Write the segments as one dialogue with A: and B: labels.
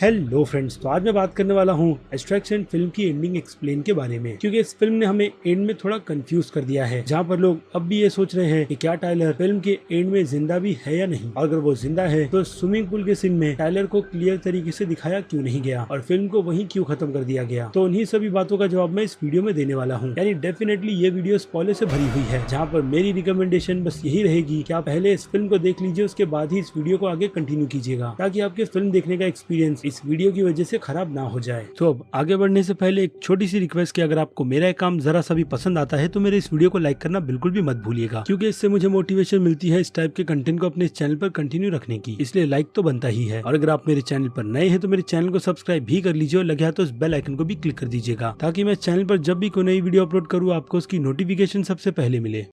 A: Hello friends, तो आज मैं बात करने वाला हूँ एक्सट्रैक्शन फिल्म की एंडिंग एक्सप्लेन के बारे में, क्योंकि इस फिल्म ने हमें एंड में थोड़ा कंफ्यूज कर दिया है, जहाँ पर लोग अब भी ये सोच रहे हैं कि क्या टाइलर फिल्म के एंड में जिंदा भी है या नहीं, और अगर वो जिंदा है तो स्विमिंग पूल के सीन में टाइलर को क्लियर तरीके से दिखाया क्यों नहीं गया और फिल्म को वहीं क्यों खत्म कर दिया गया। तो उन्हीं सभी बातों का जवाब मैं इस वीडियो में देने वाला हूँ। यानी डेफिनेटली ये वीडियो स्पॉइलर से भरी हुई है, जहाँ पर मेरी रिकमेंडेशन बस यही रहेगी कि आप पहले इस फिल्म को देख लीजिए, उसके बाद ही इस वीडियो को आगे कंटिन्यू कीजिएगा, ताकि आपके फिल्म देखने का एक्सपीरियंस इस वीडियो की वजह से खराब ना हो जाए। तो अब आगे बढ़ने से पहले एक छोटी सी रिक्वेस्ट कि अगर आपको मेरा एक काम जरा सा भी पसंद आता है तो मेरे इस वीडियो को लाइक करना बिल्कुल भी मत भूलिएगा, क्योंकि इससे मुझे मोटिवेशन मिलती है इस टाइप के कंटेंट को अपने इस चैनल पर कंटिन्यू रखने की। इसलिए लाइक तो बनता ही है, और अगर आप मेरे चैनल पर नए हैं तो मेरे चैनल को सब्सक्राइब भी कर लीजिए और लगे हाथ तो इस बेल आइकन को भी क्लिक कर दीजिएगा, ताकि मैं चैनल पर जब भी कोई नई वीडियो अपलोड करूँ आपको उसकी नोटिफिकेशन सबसे पहले मिले।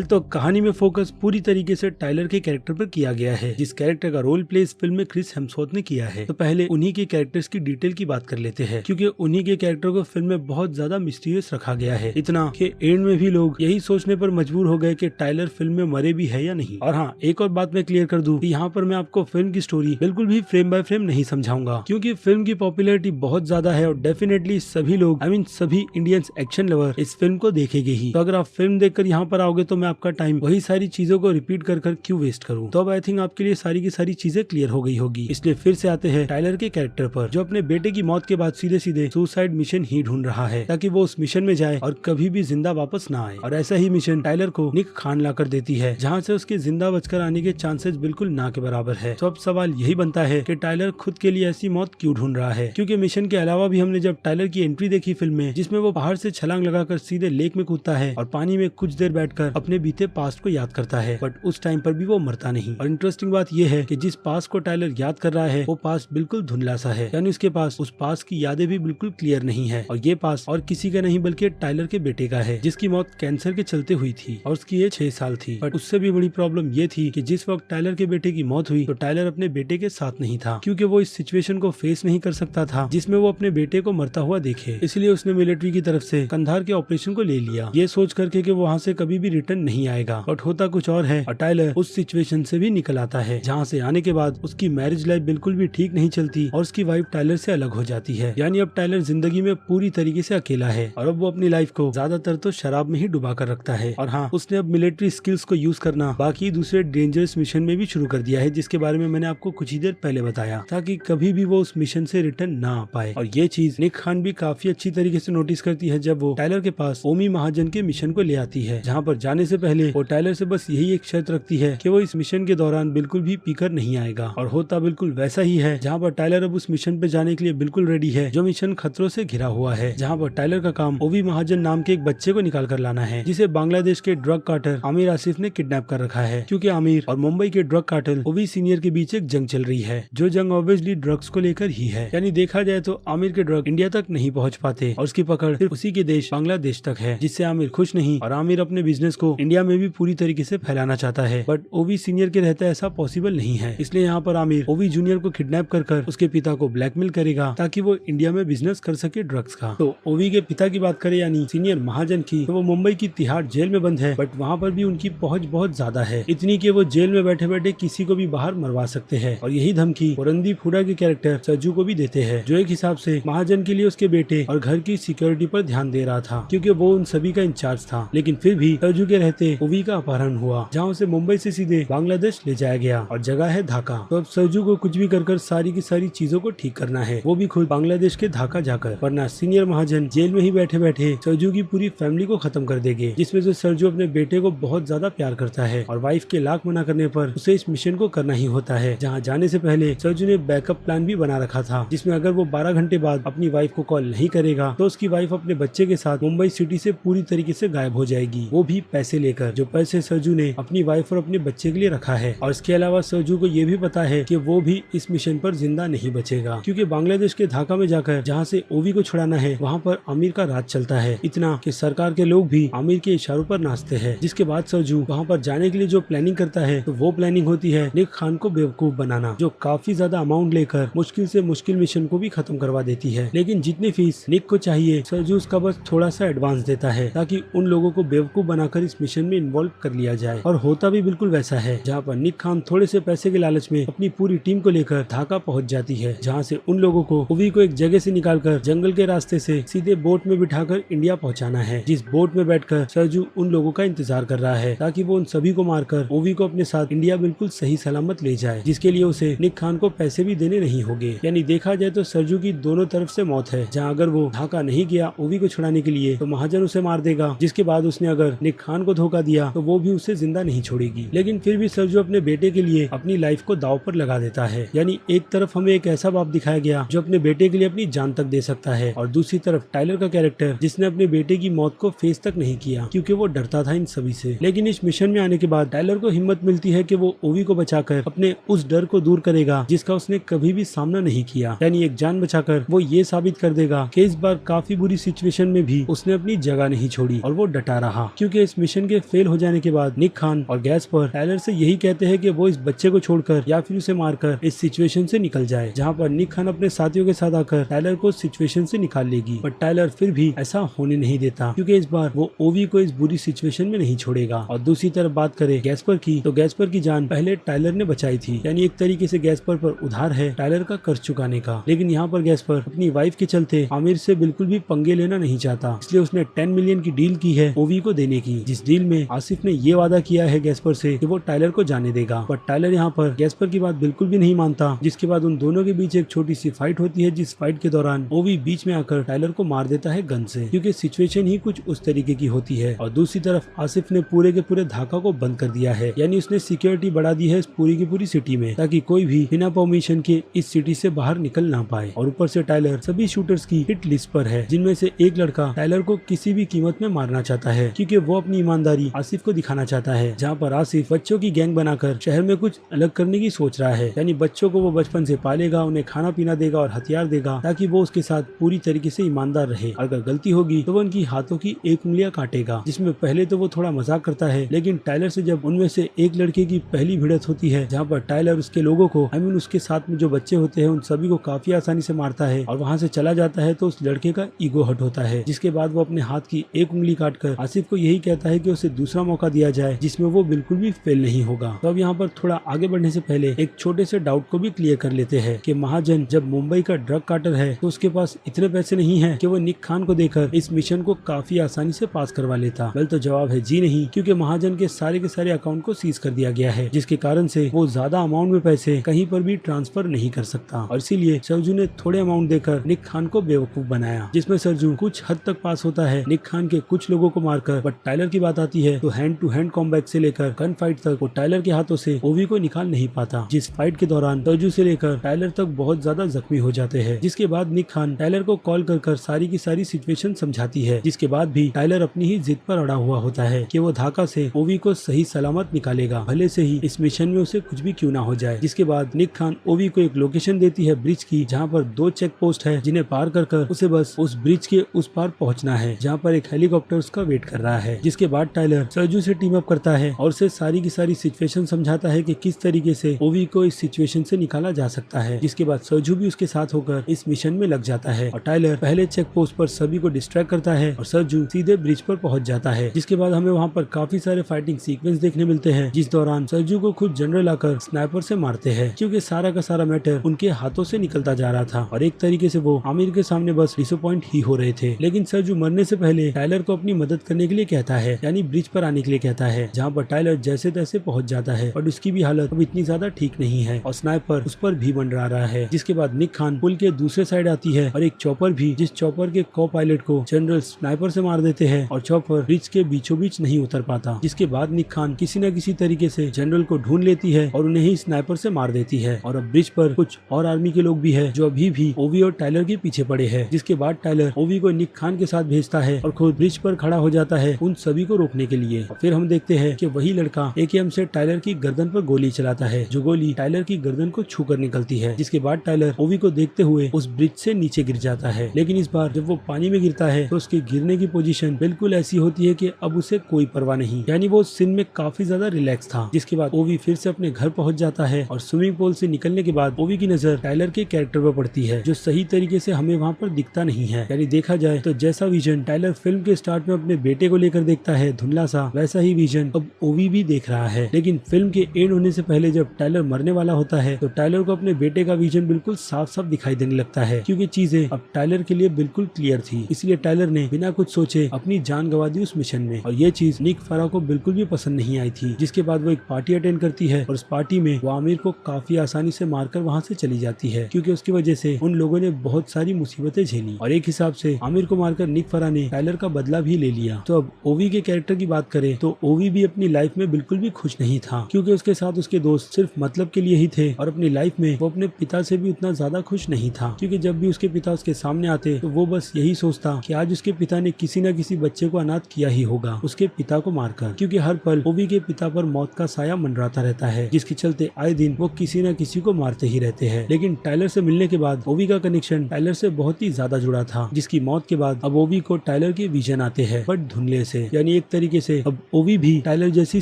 A: तो कहानी में फोकस पूरी तरीके से टाइलर के कैरेक्टर पर किया गया है, जिस कैरेक्टर का रोल प्ले इस फिल्म में क्रिस हेम्सवर्थ ने किया है। तो पहले उन्हीं के कैरेक्टर्स की डिटेल की बात कर लेते हैं, क्योंकि उन्हीं के कैरेक्टर को फिल्म में बहुत ज्यादा मिस्टीरियस रखा गया है, इतना कि एंड में भी लोग यही सोचने पर मजबूर हो गए कि टाइलर फिल्म में मरे भी है या नहीं। और हाँ, एक और बात मैं क्लियर कर दूं कि यहाँ पर मैं आपको फिल्म की स्टोरी बिल्कुल भी फ्रेम बाय फ्रेम नहीं समझाऊंगा, क्योंकि फिल्म की पॉपुलैरिटी बहुत ज्यादा है और डेफिनेटली सभी लोग सभी इंडियंस एक्शन लवर इस फिल्म को देखेंगे ही। तो अगर आप फिल्म देखकर यहाँ पर आओगे तो मैं आपका टाइम वही सारी चीजों को रिपीट कर क्यों वेस्ट करूं। तो अब आई थिंक आपके लिए सारी की सारी चीजें क्लियर हो गई होगी। इसलिए फिर से आते हैं टाइलर के कैरेक्टर पर, जो अपने बेटे की मौत के बाद सीधे सीधे सुसाइड मिशन ही ढूंढ रहा है, ताकि वो उस मिशन में जाए और कभी भी जिंदा वापस ना आए। और ऐसा ही मिशन टाइलर को निक खान ला कर देती है, जहाँ से उसके जिंदा बचकर आने के चांसेस बिल्कुल ना के बराबर है। तो अब सवाल यही बनता है कि टाइलर खुद के लिए ऐसी मौत क्यों ढूंढ रहा है, क्योंकि मिशन के अलावा भी हमने जब टाइलर की एंट्री देखी फिल्म में, जिसमें वो पहाड़ से छलांग लगाकर सीधे लेक में कूदता है और पानी में कुछ देर बैठकर अपने बीते पास्ट को याद करता है, बट उस टाइम पर भी वो मरता नहीं। और इंटरेस्टिंग बात यह है कि जिस पास्ट को टाइलर याद कर रहा है वो पास्ट बिल्कुल धुंधला सा है, यानी उसके पास उस पास्ट की यादें भी बिल्कुल क्लियर नहीं है। और ये पास्ट और किसी का नहीं बल्कि टाइलर के बेटे का है, जिसकी मौत कैंसर के चलते हुई थी और उसकी एज 6 साल थी। बट उससे भी बड़ी प्रॉब्लम ये थी कि जिस वक्त टाइलर के बेटे की मौत हुई तो टाइलर अपने बेटे के साथ नहीं था, क्योंकि वो इस सिचुएशन को फेस नहीं कर सकता था जिसमें वो अपने बेटे को मरता हुआ देखे। इसलिए उसने मिलिट्री की तरफ से कंधार के ऑपरेशन को ले लिया, ये सोच करके कि वो वहाँ से कभी भी रिटर्न नहीं आएगा। बट होता कुछ और है, और टाइलर उस सिचुएशन से भी निकल आता है, जहाँ से आने के बाद उसकी मैरिज लाइफ बिल्कुल भी ठीक नहीं चलती और उसकी वाइफ टाइलर से अलग हो जाती है। यानी अब टाइलर जिंदगी में पूरी तरीके से अकेला है, और अब वो अपनी लाइफ को ज्यादातर तो शराब में ही डुबा कर रखता है। और हाँ, उसने अब मिलिट्री स्किल्स को यूज करना बाकी दूसरे डेंजरस मिशन में भी शुरू कर दिया है, जिसके बारे में मैंने आपको कुछ ही देर पहले बताया, ताकि कभी भी वो उस मिशन से रिटर्न ना आ पाए। और ये चीज निक खान भी काफी अच्छी तरीके से नोटिस करती है जब वो टाइलर के पास ओमी महाजन के मिशन को ले आती है, जहाँ पर जाने से पहले वो टाइलर से बस यही एक शर्त रखती है कि वो इस मिशन के दौरान बिल्कुल भी पीकर नहीं आएगा। और होता बिल्कुल वैसा ही है, जहाँ पर टाइलर अब उस मिशन पे जाने के लिए बिल्कुल रेडी है, जो मिशन खतरों से घिरा हुआ है, जहाँ पर टाइलर का काम ओवी महाजन नाम के एक बच्चे को निकाल कर लाना है, जिसे बांग्लादेश के ड्रग कार्टेल आमिर आसिफ ने किडनैप कर रखा है, क्योंकि आमिर और मुंबई के ड्रग कार्टेल ओवी सीनियर के बीच एक जंग चल रही है, जो जंग ऑब्वियसली ड्रग्स को लेकर ही है। यानी देखा जाए तो आमिर के ड्रग इंडिया तक नहीं पहुँच पाते और उसकी पकड़ सिर्फ उसी के देश बांग्लादेश तक है, जिससे आमिर खुश नहीं, और आमिर अपने बिजनेस को इंडिया में भी पूरी तरीके से फैलाना चाहता है। बट ओवी सीनियर के रहता ऐसा पॉसिबल नहीं है, इसलिए यहाँ पर आमिर ओवी जूनियर को किडनैप कर उसके पिता को ब्लैकमेल करेगा, ताकि वो इंडिया में बिजनेस कर सके ड्रग्स का। तो ओवी के पिता की बात करें, यानी सीनियर महाजन की, तो वो मुंबई की तिहाड़ जेल में बंद है, बट वहाँ पर भी उनकी पहुँच बहुत ज्यादा है, इतनी कि वो जेल में बैठे बैठे किसी को भी बाहर मरवा सकते हैं। और यही धमकी रणदीप हुडा के कैरेक्टर सज्जू को भी देते हैं, जो एक हिसाब से महाजन के लिए उसके बेटे और घर की सिक्योरिटी पर ध्यान दे रहा था, क्योंकि वो उन सभी का इंचार्ज था। लेकिन फिर भी सज्जू के रहते ओवी का अपहरण हुआ, जहाँ उसे मुंबई से सीधे बांग्लादेश ले जाया गया, और जगह है ढाका। तो अब सज्जू को कुछ भी कर सारी की सारी चीजों को ठीक करना है, वो भी खुद बांग्लादेश के ढाका जाकर, वरना सीनियर महाजन जेल में ही बैठे बैठे सज्जू की पूरी फैमिली को खत्म कर देंगे, जिसमें से सज्जू अपने बेटे को बहुत ज्यादा प्यार करता है, और वाइफ के लाख मना करने पर उसे इस मिशन को करना ही होता है, जहाँ जाने से पहले सज्जू ने बैकअप प्लान भी बना रखा था, जिसमें अगर वो 12 घंटे बाद अपनी वाइफ को कॉल नहीं करेगा तो उसकी वाइफ अपने बच्चे के साथ मुंबई सिटी से पूरी तरीके से गायब हो जाएगी, वो भी पैसे पैसे लेकर, जो पैसे सरजू ने अपनी वाइफ और अपने बच्चे के लिए रखा है। और इसके अलावा सरजू को ये भी पता है कि वो भी इस मिशन पर जिंदा नहीं बचेगा, क्योंकि बांग्लादेश के ढाका में जाकर जहाँ से ओवी को छुड़ाना है वहाँ पर आमिर का राज चलता है, इतना कि सरकार के लोग भी आमिर के इशारों पर नाचते हैं। जिसके बाद सरजू वहाँ पर जाने के लिए जो प्लानिंग करता है तो वो प्लानिंग होती है निक खान को बेवकूफ बनाना, जो काफी ज्यादा अमाउंट लेकर मुश्किल से मुश्किल मिशन को भी खत्म करवा देती है। लेकिन जितनी फीस निक को चाहिए सरजू उसका बस थोड़ा सा एडवांस देता है ताकि उन लोगों को बेवकूफ बनाकर इस मिशन में इन्वॉल्व कर लिया जाए। और होता भी बिल्कुल वैसा है, जहाँ पर निक खान थोड़े से पैसे के लालच में अपनी पूरी टीम को लेकर ढाका पहुँच जाती है, जहाँ से उन लोगों को ओवी को एक जगह से निकालकर जंगल के रास्ते से सीधे बोट में बिठाकर इंडिया पहुँचाना है। जिस बोट में बैठकर सरजू उन लोगों का इंतजार कर रहा है ताकि वो उन सभी को मारकर ओवी को अपने साथ इंडिया बिल्कुल सही सलामत ले जाए, जिसके लिए उसे निक खान को पैसे भी देने नहीं होंगे। यानी देखा जाए तो सरजू की दोनों तरफ से मौत है, जहाँ अगर वो ढाका नहीं गया ओवी को छुड़ाने के लिए तो महाजन उसे मार देगा, जिसके बाद उसने अगर निक खान को धोखा दिया तो वो भी उसे जिंदा नहीं छोड़ेगी। लेकिन फिर भी सरजू अपने बेटे के लिए अपनी लाइफ को दांव पर लगा देता है। यानी एक तरफ हमें एक ऐसा बाप दिखाया गया जो अपने बेटे के लिए अपनी जान तक दे सकता है, और दूसरी तरफ टाइलर का कैरेक्टर जिसने अपने बेटे की मौत को फेस तक नहीं किया क्योंकि वो डरता था इन सभी से। लेकिन इस मिशन में आने के बाद टाइलर को हिम्मत मिलती है कि वो ओवी को बचाकर अपने उस डर को दूर करेगा जिसका उसने कभी भी सामना नहीं किया। यानी एक जान बचाकर वो ये साबित कर देगा कि इस बार काफी बुरी सिचुएशन में भी उसने अपनी जगह नहीं छोड़ी और वो डटा रहा। क्योंकि इस मिशन के फेल हो जाने के बाद निक खान और गैस्पर टाइलर से यही कहते हैं कि वो इस बच्चे को छोड़कर या फिर उसे मारकर इस सिचुएशन से निकल जाए, जहाँ पर निक खान अपने साथियों के साथ आकर टाइलर को सिचुएशन से निकाल लेगी। पर टाइलर फिर भी ऐसा होने नहीं देता, क्योंकि इस बार वो ओवी को इस बुरी सिचुएशन में नहीं छोड़ेगा। और दूसरी तरफ बात करें गैस्पर की, तो गैस्पर की जान पहले टाइलर ने बचाई थी। यानी एक तरीके से गैस्पर पर उधार है टाइलर का कर्ज चुकाने का। लेकिन यहाँ पर गैस्पर अपनी वाइफ के चलते आमिर से बिल्कुल भी पंगे लेना नहीं चाहता, इसलिए उसने 10 मिलियन की डील की है ओवी को देने की, जिस डील में आसिफ ने ये वादा किया है गैस्पर से कि वो टाइलर को जाने देगा। पर टाइलर यहाँ पर गैस्पर की बात बिल्कुल भी नहीं मानता, जिसके बाद उन दोनों के बीच एक छोटी सी फाइट होती है, जिस फाइट के दौरान ओवी बीच में आकर टाइलर को मार देता है गन से, क्योंकि सिचुएशन ही कुछ उस तरीके की होती है। और दूसरी तरफ आसिफ ने पूरे के पूरे ढाका को बंद कर दिया है, यानी उसने सिक्योरिटी बढ़ा दी है इस पूरी की पूरी सिटी में, ताकि कोई भी बिना परमिशन के इस सिटी से बाहर निकल ना पाए। और ऊपर से टाइलर सभी शूटर्स की हिट लिस्ट पर है, जिनमें से एक लड़का टाइलर को किसी भी कीमत में मारना चाहता है, क्योंकि वो अपनी ईमानदारी आसिफ को दिखाना चाहता है। जहाँ पर आसिफ बच्चों की गैंग बनाकर शहर में कुछ अलग करने की सोच रहा है, यानी बच्चों को वो बचपन से पालेगा, उन्हें खाना पीना देगा और हथियार देगा, ताकि वो उसके साथ पूरी तरीके से ईमानदार रहे। अगर गलती होगी तो वो उनकी हाथों की एक उंगलियां काटेगा। जिसमें पहले तो वो थोड़ा मजाक करता है, लेकिन टाइलर से जब उनमें से एक लड़के की पहली भिड़त होती है, जहाँ पर टाइलर उसके लोगों को उसके साथ में जो बच्चे होते हैं उन सभी को काफी आसानी से मारता है और वहाँ से चला जाता है, तो उस लड़के का ईगो हर्ट होता है। जिसके बाद वो अपने हाथ की एक उंगली काटकर आसिफ को यही कहता है कि उसे दूसरा मौका दिया जाए जिसमें वो बिल्कुल भी फेल नहीं होगा। तो अब यहाँ पर थोड़ा आगे बढ़ने से पहले एक छोटे से डाउट को भी क्लियर कर लेते हैं कि महाजन जब मुंबई का ड्रग कार्टर है तो उसके पास इतने पैसे नहीं है कि वो निक खान को देकर इस मिशन को काफी आसानी से पास करवा लेता। वेल तो जवाब है जी नहीं, क्योंकि महाजन के सारे अकाउंट को सीज कर दिया गया है, जिसके कारण से वो ज्यादा अमाउंट में पैसे कहीं पर भी ट्रांसफर नहीं कर सकता। और इसीलिए सरजू ने थोड़े अमाउंट देकर निक खान को बेवकूफ बनाया, जिसमें सरजू कुछ हद तक पास होता है निक खान के कुछ लोगों को मारकर। बट टाइलर की बात आती है तो हैंड टू हैंड कॉम्बैट से लेकर गन फाइट तक वो टाइलर के हाथों से ओवी को निकाल नहीं पाता, जिस फाइट के दौरान सरजू से लेकर टाइलर तक बहुत ज्यादा जख्मी हो जाते हैं। जिसके बाद निक खान टाइलर को कॉल कर सारी की सारी सिचुएशन समझाती है, जिसके बाद भी टाइलर अपनी ही जिद पर अड़ा हुआ होता है कि वो ढाका से ओवी को सही सलामत निकालेगा, भले से ही इस मिशन में उसे कुछ भी क्यों ना हो जाए। जिसके बाद निक खान ओवी को एक लोकेशन देती है ब्रिज की, जहाँ पर 2 चेक पोस्ट है, जिन्हें पार कर उसे बस उस ब्रिज के उस पार पहुँचना है, जहाँ पर एक हेलीकॉप्टर उसका वेट कर रहा है। जिसके बाद टाइलर सरजू से टीम अप करता है और उसे सारी की सारी सिचुएशन समझाता है कि किस तरीके से ओवी को इस सिचुएशन से निकाला जा सकता है। जिसके बाद सरजू भी उसके साथ होकर इस मिशन में लग जाता है और टाइलर पहले चेक पोस्ट पर सभी को डिस्ट्रैक्ट करता है और सरजू सीधे ब्रिज पर पहुंच जाता है। जिसके बाद हमें वहां पर काफी सारे फाइटिंग सीक्वेंस देखने मिलते हैं, जिस दौरान सरजू को खुद जनरल आकर स्नाइपर से मारते हैं, क्योंकि सारा का सारा मैटर उनके हाथों से निकलता जा रहा था और एक तरीके से वो आमिर के सामने बस डिसअपॉइंट ही हो रहे थे। लेकिन सरजू मरने से पहले टाइलर को अपनी मदद करने के लिए कहता है, यानी ब्रिज पर आने के लिए कहता है, जहाँ पर टाइलर जैसे तैसे पहुंच जाता है और उसकी भी हालत अब इतनी ज्यादा ठीक नहीं है और स्नाइपर उस पर भी मंडरा रहा है। जिसके बाद निक खान पुल के दूसरे साइड आती है और एक चॉपर भी, जिस चॉपर के को पायलट को जनरल स्नाइपर से मार देते हैं और चॉपर ब्रिज के बीचों बीच नहीं उतर पाता। जिसके बाद निक खान किसी न किसी तरीके से जनरल को ढूंढ लेती है और उन्हें ही स्नाइपर से मार देती है। और अब ब्रिज पर कुछ और आर्मी के लोग भी है जो अभी भी ओवी और टाइलर के पीछे पड़े हैं। जिसके बाद टाइलर ओवी को निक खान के साथ भेजता है और खुद ब्रिज पर खड़ा हो जाता है उन सभी को रोकने के लिए। फिर हम देखते हैं कि वही लड़का एकेएम से टाइलर की गर्दन पर गोली चलाता है, जो गोली टाइलर की गर्दन को छूकर निकलती है, जिसके बाद टाइलर ओवी को देखते हुए उस ब्रिज से नीचे गिर जाता है। लेकिन इस बार जब वो पानी में गिरता है तो उसके गिरने की पोजीशन बिल्कुल ऐसी होती है कि अब उसे कोई परवाह नहीं, यानी वो सीन में काफी ज्यादा रिलैक्स था। जिसके बाद ओवी फिर से अपने घर पहुंच जाता है और स्विमिंग पूल से निकलने के बाद ओवी की नजर टाइलर के कैरेक्टर पर पड़ती है, जो सही तरीके से हमें वहाँ पर दिखता नहीं है। यानी देखा जाए तो जैसा विजन टाइलर फिल्म के स्टार्ट में अपने बेटे को लेकर देखता है धुंधला सा, वैसा ही विजन अब ओवी भी देख रहा है। लेकिन फिल्म के एंड होने से पहले जब टाइलर मरने वाला होता है तो टाइलर को अपने बेटे का विजन बिल्कुल साफ साफ दिखाई देने लगता है, क्योंकि चीजें अब टाइलर के लिए बिल्कुल क्लियर थी। इसलिए टाइलर ने बिना कुछ सोचे अपनी जान गंवा दी उस मिशन में, और ये चीज निक फरा को बिल्कुल भी पसंद नहीं आई थी। जिसके बाद वो एक पार्टी अटेंड करती है और उस पार्टी में वो आमिर को काफी आसानी से मारकर वहाँ से चली जाती है, क्योंकि उसकी वजह से उन लोगों ने बहुत सारी मुसीबतें झेली और एक हिसाब से आमिर को मारकर निक फरा ने टाइलर का बदला भी ले लिया। तो अब ओवी के कैरेक्टर की बात करें तो ओवी भी अपनी लाइफ में बिल्कुल भी खुश नहीं था, क्योंकि उसके साथ उसके दोस्त सिर्फ मतलब के लिए ही थे और अपनी लाइफ में वो अपने पिता से भी उतना ज्यादा खुश नहीं था, क्योंकि जब भी उसके पिता उसके सामने आते तो वो बस यही सोचता कि आज उसके पिता ने किसी न किसी बच्चे को अनाथ किया ही होगा उसके पिता को मारकर, क्योंकि हर पल ओवी के पिता पर मौत का साया मंडराता रहता है, जिसके चलते आए दिन वो किसी न किसी को मारते ही रहते हैं। लेकिन टाइलर से मिलने के बाद ओवी का कनेक्शन टाइलर से बहुत ही ज्यादा जुड़ा था, जिसकी मौत के बाद अब ओवी को टाइलर के विजन आते हैं, बट धुंधले से। यानी एक तरीके से अब ओवी भी टाइलर जैसी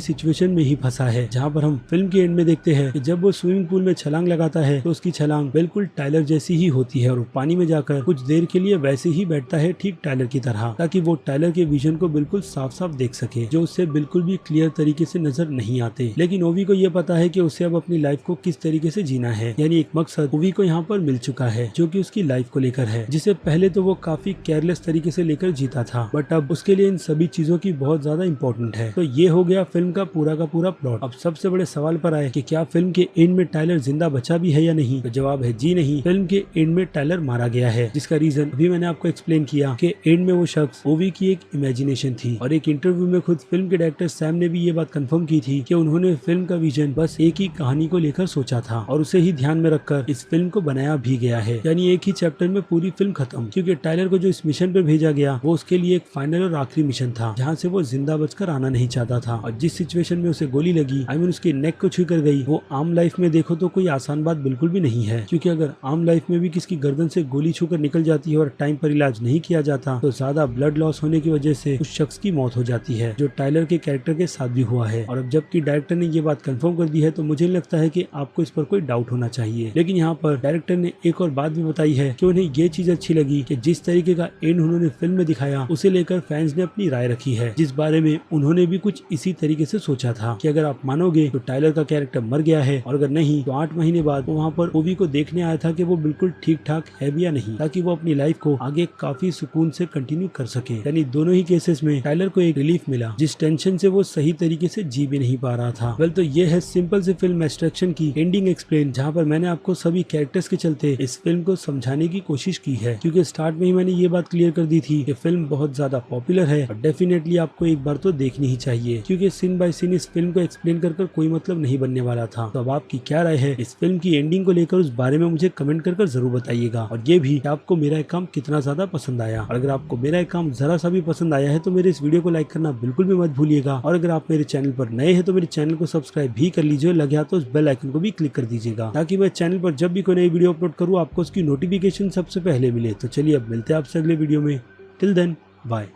A: सिचुएशन में ही फंसा है, जहाँ पर हम फिल्म के एंड में देखते हैं कि जब वो स्विमिंग पूल में छलांग लगाता है तो उसकी छलांग बिल्कुल टाइलर जैसी ही होती है और वो पानी में जाकर कुछ देर के लिए वैसे ही बैठता है ठीक टाइलर की तरह, ताकि वो टाइलर के विजन को बिल्कुल साफ साफ देख सके, जो उससे बिल्कुल भी क्लियर तरीके से नजर नहीं आते। लेकिन ओवी को ये पता है कि उसे अब अपनी लाइफ को किस तरीके से जीना है, यानी एक मकसद ओवी को यहाँ पर मिल चुका है, जो कि उसकी लाइफ को लेकर है, जिसे पहले तो वो काफी केयरलेस तरीके से लेकर जीता था, बट अब उसके लिए इन सभी चीजों की बहुत ज्यादा इंपॉर्टेंट है। तो ये हो गया फिल्म का पूरा प्लॉट। अब सबसे बड़े सवाल पर आए कि क्या फिल्म के एंड में टाइलर जिंदा बचा भी है या नहीं, तो जवाब है जी नहीं। फिल्म के एंड में टाइलर मारा गया है, जिसका रीजन अभी मैंने आपको एक्सप्लेन किया कि एंड में वो शख्स ओवी की एक इमेजिनेशन थी, और एक इंटरव्यू में खुद फिल्म के डायरेक्टर सैम ने भी ये बात कंफर्म की थी कि उन्होंने फिल्म का विजन बस एक ही कहानी को लेकर सोचा था और उसे ही ध्यान में रखकर इस फिल्म को बनाया भी गया है। यानी एक ही चैप्टर में पूरी फिल्म खत्म, क्योंकि टाइलर को जो इस मिशन पर भेजा गया वो उसके लिए एक फाइनल और आखिरी मिशन था, जहाँ से वो जिंदा बचकर आना नहीं चाहता था। और जिस सिचुएशन में उसे गोली लगी, आई मीन उसकी नेक को छू कर गई, वो आम लाइफ में देखो तो कोई आसान बात बिल्कुल भी नहीं है, क्योंकि अगर आम लाइफ में भी किसी गर्दन से गोली छूकर निकल जाती है और टाइम पर इलाज नहीं किया जाता तो ज्यादा ब्लड लॉस होने की वजह से उस शख्स की मौत हो जाती है, जो टाइलर के कैरेक्टर के साथ भी हुआ है। और अब जबकि डायरेक्टर ने ये बात कंफर्म कर दी है तो मुझे लगता है कि आपको इस पर कोई डाउट होना चाहिए। लेकिन यहाँ पर डायरेक्टर ने एक और बात भी बताई है कि उन्हें ये चीज अच्छी लगी कि जिस तरीके का एंड उन्होंने फिल्म में दिखाया उसे लेकर फैंस ने अपनी राय रखी है, जिस बारे में उन्होंने भी कुछ इसी तरीके से सोचा था कि अगर आप मानोगे तो टाइलर का कैरेक्टर मर गया है, और अगर नहीं तो 8 महीने बाद वो वहाँ पर ओवी को देखने आया था कि वो बिल्कुल ठीक ठाक है भी या नहीं, ताकि वो अपनी लाइफ को आगे काफी सुकून से कंटिन्यू कर सके। यानी दोनों ही केसेस में टाइलर को एक रिलीफ मिला, जिस टेंशन से वो सही तरीके से जी भी नहीं पा रहा था। वेल, तो ये है सिंपल से फिल्म एक्सट्रैक्शन की एंडिंग एक्सप्लेन, जहाँ पर मैंने आपको सभी कैरेक्टर्स के चलते इस फिल्म को समझाने की कोशिश की है, क्योंकि स्टार्ट में ही मैंने ये बात क्लियर कर दी थी कि फिल्म बहुत ज्यादा पॉपुलर है और डेफिनेटली आपको एक बार तो देखनी ही चाहिए, क्योंकि सीन बाय सीन इस फिल्म को एक्सप्लेन कर कोई मतलब नहीं बनने वाला था। तो अब आपकी क्या राय है इस फिल्म की एंडिंग को लेकर, उस बारे में मुझे कमेंट कर जरूर बताइएगा, और ये भी कि आपको मेरा एक काम कितना ज्यादा पसंद आया। और अगर आपको मेरा एक काम जरा सा भी पसंद आया है तो मेरे इस वीडियो को लाइक करना बिल्कुल भी मत भूलिएगा, और अगर आप मेरे चैनल पर नए हैं तो मेरे चैनल को सब्सक्राइब भी कर लीजिए, लगे तो उस बेल आइकन को भी क्लिक कर दीजिएगा, ताकि मैं चैनल पर जब भी कोई नई वीडियो अपलोड करूँ आपको उसकी नोटिफिकेशन सबसे पहले मिले। तो चलिए अब मिलते हैं आपसे अगले वीडियो में। Till then bye.